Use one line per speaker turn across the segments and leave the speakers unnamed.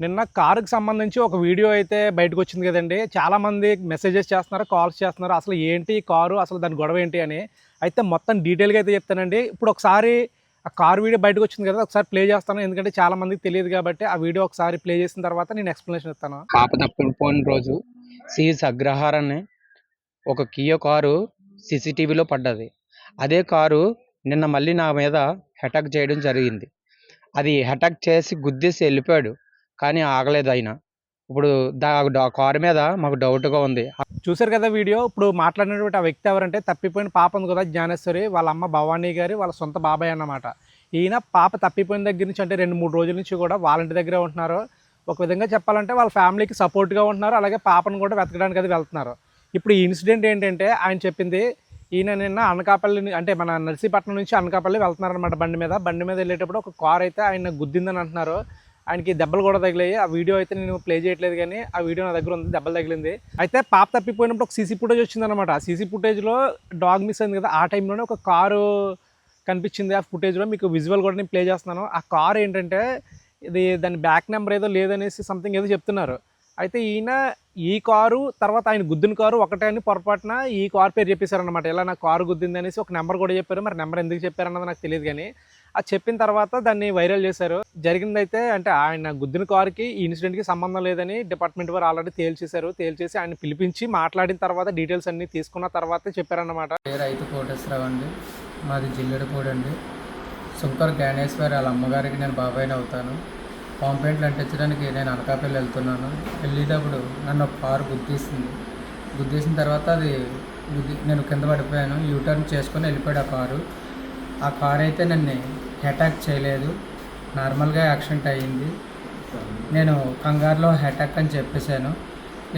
నిన్న కారుకి సంబంధించి ఒక వీడియో అయితే బయటకు వచ్చింది కదండి. చాలామంది మెసేజెస్ చేస్తున్నారు, కాల్స్ చేస్తున్నారు. అసలు ఏంటి ఈ కారు, అసలు దాని గొడవ ఏంటి అని. అయితే మొత్తం డీటెయిల్గా అయితే చెప్తానండి. ఇప్పుడు ఒకసారి ఆ కారు వీడియో బయటకు వచ్చింది కదా, ఒకసారి ప్లే చేస్తాను. ఎందుకంటే చాలామందికి తెలియదు కాబట్టి ఆ వీడియో ఒకసారి ప్లే చేసిన తర్వాత నేను ఎక్స్ప్లెనేషన్ ఇస్తాను.
పాప తప్పిపోయిన రోజు సీజ్ అగ్రహారాన్ని ఒక కియో కారు సీసీటీవీలో పడ్డది. అదే కారు నిన్న మళ్ళీ నా మీద అటాక్ చేయడం జరిగింది. అది అటాక్ చేసి గుద్దేసి వెళ్ళిపోయాడు, కానీ ఆగలేదు ఆయన. ఇప్పుడు కారు మీద మాకు డౌట్గా ఉంది.
చూశారు కదా వీడియో. ఇప్పుడు మాట్లాడినటువంటి ఆ వ్యక్తి ఎవరంటే, తప్పిపోయిన పాప ఉంది కదా జ్ఞానేశ్వరి, వాళ్ళ అమ్మ భవానీ గారి వాళ్ళ సొంత బాబాయ్ అన్నమాట. ఈయన పాప తప్పిపోయిన దగ్గర నుంచి అంటే 2-3 రోజుల నుంచి కూడా వాళ్ళ ఇంటి దగ్గరే ఉంటున్నారు. ఒక విధంగా చెప్పాలంటే వాళ్ళ ఫ్యామిలీకి సపోర్ట్గా ఉంటున్నారు. అలాగే పాపను కూడా వెతకడానికి అది వెళ్తున్నారు. ఇప్పుడు ఈ ఇన్సిడెంట్ ఏంటంటే ఆయన చెప్పింది, ఈయన నిన్న అనకాపల్లి అంటే మన నర్సీపట్నం నుంచి అనకాపల్లి వెళ్తున్నారనమాట బండి మీద వెళ్ళేటప్పుడు ఒక కార్ అయితే ఆయన గుద్దిందని అంటున్నారు. ఆయనకి దెబ్బలు కూడా తగిలాయి. ఆ వీడియో అయితే నేను ప్లే చేయట్లేదు, కానీ ఆ వీడియో నా దగ్గర ఉంది, దెబ్బలు తగిలింది. అయితే పాప తప్పిపోయినప్పుడు ఒక సీసీ ఫుటేజ్ వచ్చిందనమాట. ఆ సీసీ ఫుటేజ్లో డాగ్ మిస్ అయింది కదా, ఆ టైంలోనే ఒక కారు కనిపించింది. ఆ ఫుటేజ్లో మీకు విజువల్ కూడా నేను ప్లే చేస్తున్నాను. ఆ కారు ఏంటంటే ఇది దాని బ్యాక్ నెంబర్ ఏదో లేదనేసి సంథింగ్ ఏదో చెప్తున్నారు. అయితే ఈయన ఈ కారు తర్వాత ఆయన గుద్దిన కారు ఒకటే అని పొరపాటున ఈ కారు పేరు చెప్పేశారనమాట. ఇలా నా కారు గుద్దింది అనేసి ఒక నెంబర్ కూడా చెప్పారు. మరి నెంబర్ ఎందుకు చెప్పారన్నది నాకు తెలియదు, కానీ అది చెప్పిన తర్వాత దాన్ని వైరల్ చేశారు. జరిగిందైతే అంటే ఆయన గుద్దిన కారుకి ఈ ఇన్సిడెంట్కి సంబంధం లేదని డిపార్ట్మెంట్ వారు ఆల్రెడీ తేల్చేశారు. తేల్చేసి ఆయన పిలిపించి మాట్లాడిన తర్వాత డీటెయిల్స్ అన్నీ తీసుకున్న తర్వాత చెప్పారన్నమాట.
రైతు కోటేశ్వరరావు అండి, మాది జిల్లెడపూడి అండి. శంకర్ జ్ఞానేశ్వరి వాళ్ళ అమ్మగారికి నేను బాబాయిని అవుతాను. కాంప్లైంట్లు అంటించడానికి నేను అనకాపల్లి వెళ్తున్నాను. వెళ్ళేటప్పుడు నన్ను ఒక కారు గుద్దేసిన తర్వాత నేను కింద పడిపోయాను. యూటర్న్ చేసుకొని వెళ్ళిపోయాడు ఆ కారు అయితే నన్ను అటాక్ చేయలేదు, నార్మల్గా యాక్సిడెంట్ అయ్యింది. నేను కంగారులో అటాక్ అని చెప్పేశాను.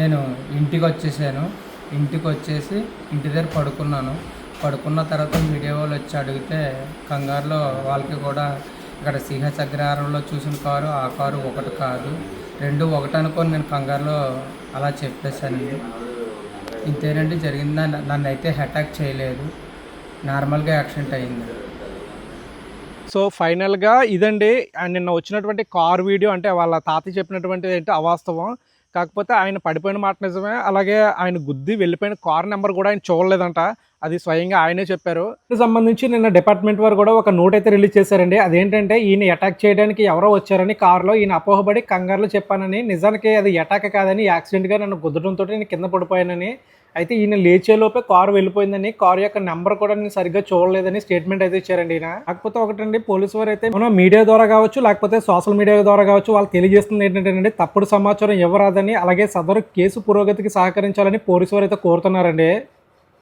నేను ఇంటికి వచ్చేసి ఇంటి దగ్గర పడుకున్న తర్వాత మీడియా వాళ్ళు వచ్చి అడిగితే కంగారులో వాళ్ళకి కూడా ఇక్కడ సిహెచ్ అగ్రహారంలో చూసిన కారు ఆ కారు ఒకటి కాదు, 2 ఒకటి అనుకొని నేను కంగారులో అలా చెప్పేశానండి. ఇంతేనండి జరిగిందా. నన్ను అయితే అటాక్ చేయలేదు, నార్మల్గా యాక్సిడెంట్ అయ్యింది.
సో ఫైనల్గా ఇదండి నిన్న వచ్చినటువంటి కార్ వీడియో. అంటే వాళ్ళ తాతయ్య చెప్పినటువంటి ఏంటి అవాస్తవం. కాకపోతే ఆయన పడిపోయిన మాట నిజమే. అలాగే ఆయన గుద్ది వెళ్ళిపోయిన కార్ నెంబర్ కూడా ఆయన చూడలేదంట. అది స్వయంగా ఆయనే చెప్పారు. దీనికి సంబంధించి నిన్న డిపార్ట్మెంట్ వారు కూడా ఒక నోట్ అయితే రిలీజ్ చేశారండి. అదేంటంటే ఈయన అటాక్ చేయడానికి ఎవరో వచ్చారని కారులో ఈయన అపోహపడి కంగారులో చెప్పానని, నిజానికి అది అటాక్ కాదని యాక్సిడెంట్గా నన్ను గుద్దడంతో నేను కింద పడిపోయానని, అయితే ఈయన లేచేలోపే కారు వెళ్ళిపోయిందని, కారు యొక్క నెంబర్ కూడా నేను సరిగ్గా చూడలేదని స్టేట్మెంట్ అయితే ఇచ్చారండి ఈయన. కాకపోతే ఒకటండి, పోలీసు వారు అయితే మనం మీడియా ద్వారా కావచ్చు లేకపోతే సోషల్ మీడియా ద్వారా కావచ్చు వాళ్ళు తెలియజేస్తుంది ఏంటంటే తప్పుడు సమాచారం ఇవ్వరాదని, అలాగే సదరు కేసు పురోగతికి సహకరించాలని పోలీసు వారు అయితే కోరుతున్నారండి.